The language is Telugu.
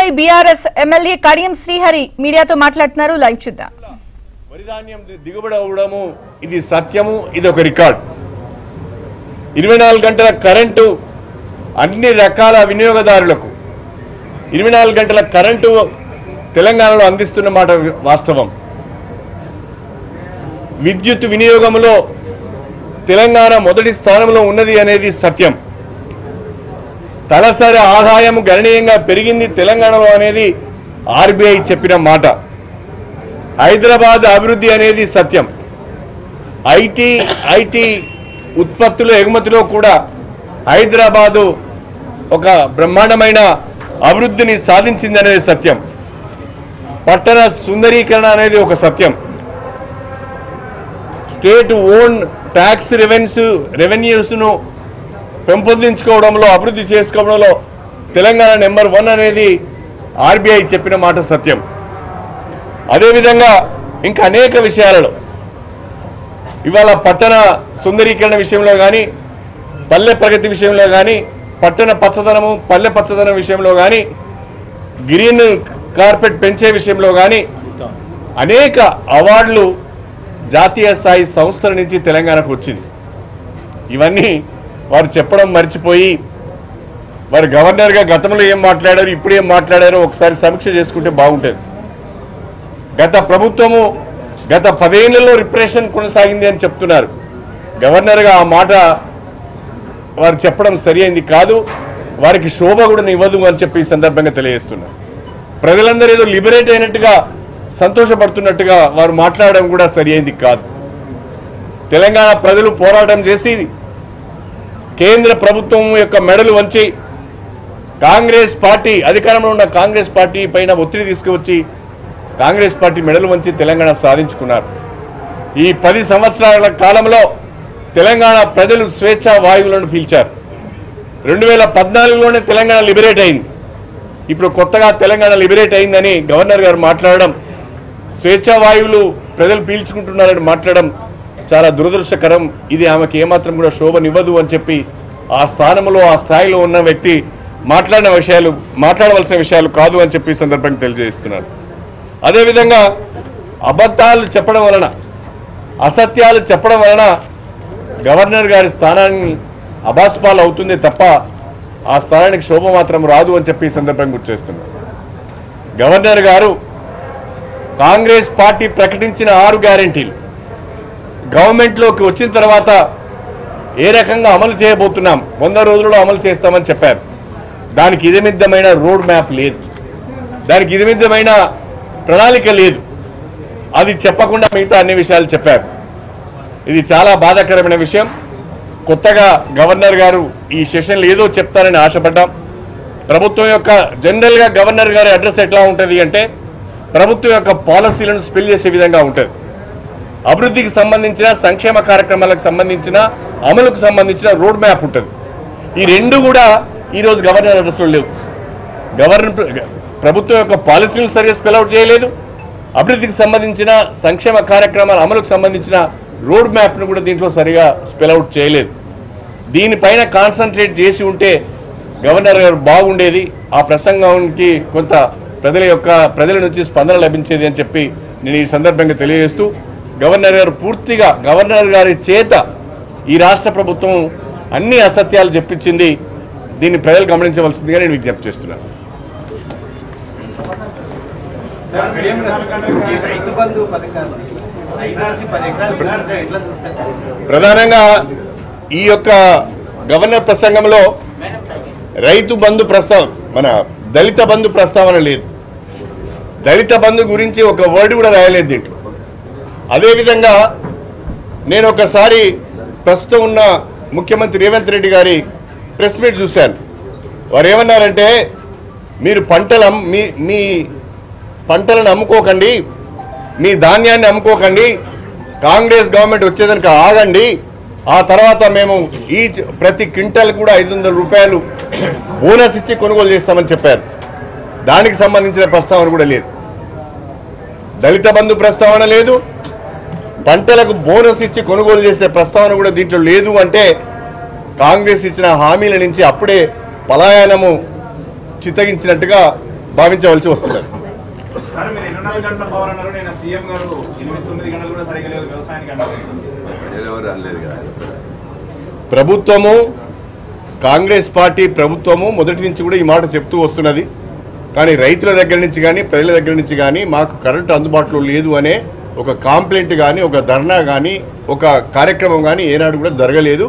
అంశంపై బీఆర్ఎస్ ఎమ్మెల్యే కడియం శ్రీహరి మీడియాతో మాట్లాడుతున్నారు. లైవ్ చూద్దాం. వరిధాన్యం దిగుబడి అవడము ఇది సత్యము, ఇది ఒక రికార్డ్. 24 గంటల కరెంటు అన్ని రకాల వినియోగదారులకు 24 గంటల కరెంటు తెలంగాణలో అందిస్తున్న మాట వాస్తవం. విద్యుత్ వినియోగంలో తెలంగాణ మొదటి స్థానంలో ఉన్నది అనేది సత్యం. తలసరి ఆదాయం గణనీయంగా పెరిగింది తెలంగాణలో అనేది ఆర్బీఐ చెప్పిన మాట. హైదరాబాద్ అభివృద్ధి అనేది సత్యం. ఐటీ ఉత్పత్తులు ఎగుమతిలో కూడా హైదరాబాదు ఒక బ్రహ్మాండమైన అభివృద్ధిని సాధించింది అనేది సత్యం. పట్టణ సుందరీకరణ అనేది ఒక సత్యం. స్టేట్ ఓన్ ట్యాక్స్ రెవెన్యూస్ను పెంపొందించుకోవడంలో, అభివృద్ధి చేసుకోవడంలో తెలంగాణ నెంబర్ 1 అనేది ఆర్బీఐ చెప్పిన మాట సత్యం. అదేవిధంగా ఇంకా అనేక విషయాలలో ఇవాళ పట్టణ సుందరీకరణ విషయంలో కానీ, పల్లె ప్రగతి విషయంలో కానీ, పట్టణ పచ్చదనము పల్లె పచ్చదనం విషయంలో కానీ, గ్రీన్ కార్పెట్ పెంచే విషయంలో కానీ అనేక అవార్డులు జాతీయ స్థాయి సంస్థల నుంచి తెలంగాణకు వచ్చింది. ఇవన్నీ వారు చెప్పడం మర్చిపోయి వారు గవర్నర్గా గతంలో ఏం మాట్లాడారు, ఇప్పుడు ఏం మాట్లాడారో ఒకసారి సమీక్ష చేసుకుంటే బాగుంటుంది. గత ప్రభుత్వము గత 10 ఏళ్లలో రిప్రెషన్ కొనసాగింది అని చెప్తున్నారు. గవర్నర్గా ఆ మాట వారు చెప్పడం సరి అయింది కాదు, వారికి శోభ కూడా ఇవ్వదు అని చెప్పి ఈ సందర్భంగా తెలియజేస్తున్నారు. ప్రజలందరూ ఏదో లిబరేట్ అయినట్టుగా సంతోషపడుతున్నట్టుగా వారు మాట్లాడడం కూడా సరి అయింది కాదు. తెలంగాణ ప్రజలు పోరాటం చేసి కేంద్ర ప్రభుత్వం యొక్క మెడలు వంచి కాంగ్రెస్ పార్టీ, అధికారంలో ఉన్న కాంగ్రెస్ పార్టీ పైన ఒత్తిడి తీసుకువచ్చి కాంగ్రెస్ పార్టీ మెడలు వంచి తెలంగాణ సాధించుకున్నారు. ఈ 10 సంవత్సరాల కాలంలో తెలంగాణ ప్రజలు స్వేచ్ఛా వాయువులను పీల్చారు. 2014లోనే తెలంగాణ లిబరేట్ అయింది. ఇప్పుడు కొత్తగా తెలంగాణ లిబరేట్ అయిందని గవర్నర్ గారు మాట్లాడడం, స్వేచ్ఛా వాయువులు ప్రజలు పీల్చుకుంటున్నారని మాట్లాడడం చాలా దురదృష్టకరం. ఇది ఆమెకి ఏమాత్రం కూడా శోభనివ్వదు అని చెప్పి ఆ స్థానంలో ఆ స్థాయిలో ఉన్న వ్యక్తి మాట్లాడవలసిన విషయాలు కాదు అని చెప్పి సందర్భంగా తెలియజేస్తున్నారు. అదేవిధంగా అబద్ధాలు చెప్పడం వలన, అసత్యాలు చెప్పడం వలన గవర్నర్ గారి స్థానాన్ని అబాస్పాలు అవుతుంది తప్ప ఆ స్థానానికి శోభ మాత్రం రాదు అని చెప్పి సందర్భంగా గుర్తు చేస్తున్నారు. గవర్నర్ గారు కాంగ్రెస్ పార్టీ ప్రకటించిన 6 గ్యారెంటీలు గవర్నమెంట్లోకి వచ్చిన తర్వాత ఏ రకంగా అమలు చేయబోతున్నాం, 100 రోజుల్లో అమలు చేస్తామని చెప్పారు. దానికి ఇదమిద్దమైన రోడ్ మ్యాప్ లేదు, దానికి ఇదమిద్దమైన ప్రణాళిక లేదు. అది చెప్పకుండా మిగతా అన్ని విషయాలు చెప్పారు. ఇది చాలా బాధాకరమైన విషయం. కొత్తగా గవర్నర్ గారు ఈ సెషన్లో ఏదో చెప్తారని ఆశపడ్డాం. ప్రభుత్వం యొక్క జనరల్గా గవర్నర్ గారి అడ్రస్ ఎట్లా ఉంటుంది అంటే ప్రభుత్వం యొక్క పాలసీలను స్పెల్ చేసే విధంగా ఉంటుంది. అభివృద్ధికి సంబంధించిన, సంక్షేమ కార్యక్రమాలకు సంబంధించిన, అమలుకు సంబంధించిన రోడ్ మ్యాప్ ఉంటుంది. ఈ రెండు కూడా ఈరోజు గవర్నర్ అడ్రస్లో లేవు. ప్రభుత్వం యొక్క పాలసీలను సరిగ్గా స్పెల్అవుట్ చేయలేదు. అభివృద్ధికి సంబంధించిన, సంక్షేమ కార్యక్రమాల అమలుకు సంబంధించిన రోడ్ మ్యాప్ను కూడా దీంట్లో సరిగా స్పెల్అవుట్ చేయలేదు. దీనిపైన కాన్సన్ట్రేట్ చేసి ఉంటే గవర్నర్ గారు బాగుండేది. ఆ ప్రసంగానికి కొంత ప్రజల నుంచి స్పందన లభించేది అని చెప్పి నేను ఈ సందర్భంగా తెలియజేస్తూ, గవర్నర్ గారి చేత ఈ రాష్ట్ర ప్రభుత్వం అన్ని అసత్యాలు చెప్పించింది. దీన్ని ప్రజలు గమనించవలసిందిగా నేను విజ్ఞప్తి చేస్తున్నాను. ప్రధానంగా ఈ యొక్క గవర్నర్ ప్రసంగంలో రైతు బంధు ప్రస్తావన, మన దళిత బంధు ప్రస్తావన లేదు. దళిత బంధు గురించి ఒక వర్డ్ కూడా రాయలేదు దీంట్లో. అదేవిధంగా నేను ఒకసారి ప్రస్తుతం ఉన్న ముఖ్యమంత్రి రేవంత్ రెడ్డి గారి ప్రెస్ మీట్ చూశాను. వారు ఏమన్నారంటే, మీరు మీ పంటలను అమ్ముకోకండి, మీ ధాన్యాన్ని అమ్ముకోకండి, కాంగ్రెస్ గవర్నమెంట్ వచ్చేదానికి ఆగండి, ఆ తర్వాత మేము ప్రతి క్వింటల్ కూడా 500 రూపాయలు బోనస్ ఇచ్చి కొనుగోలు చేస్తామని చెప్పారు. దానికి సంబంధించిన ప్రస్తావన కూడా లేదు. దళిత బంధు ప్రస్తావన లేదు, పంటలకు బోనస్ ఇచ్చి కొనుగోలు చేసే ప్రస్తావన కూడా దీంట్లో లేదు. అంటే కాంగ్రెస్ ఇచ్చిన హామీల నుంచి అప్పుడే పలాయనము చిత్తగించినట్టుగా భావించవలసి వస్తున్నది. ప్రభుత్వము, కాంగ్రెస్ పార్టీ ప్రభుత్వము మొదటి నుంచి కూడా ఈ మాట చెప్తూ వస్తున్నది. కానీ రైతుల దగ్గర నుంచి కానీ ప్రజల దగ్గర నుంచి కానీ మాకు కరెంటు అందుబాటులో లేదు అనే ఒక కాంప్లైంట్ కానీ, ఒక ధర్నా కానీ, ఒక కార్యక్రమం కానీ ఏనాడు కూడా జరగలేదు.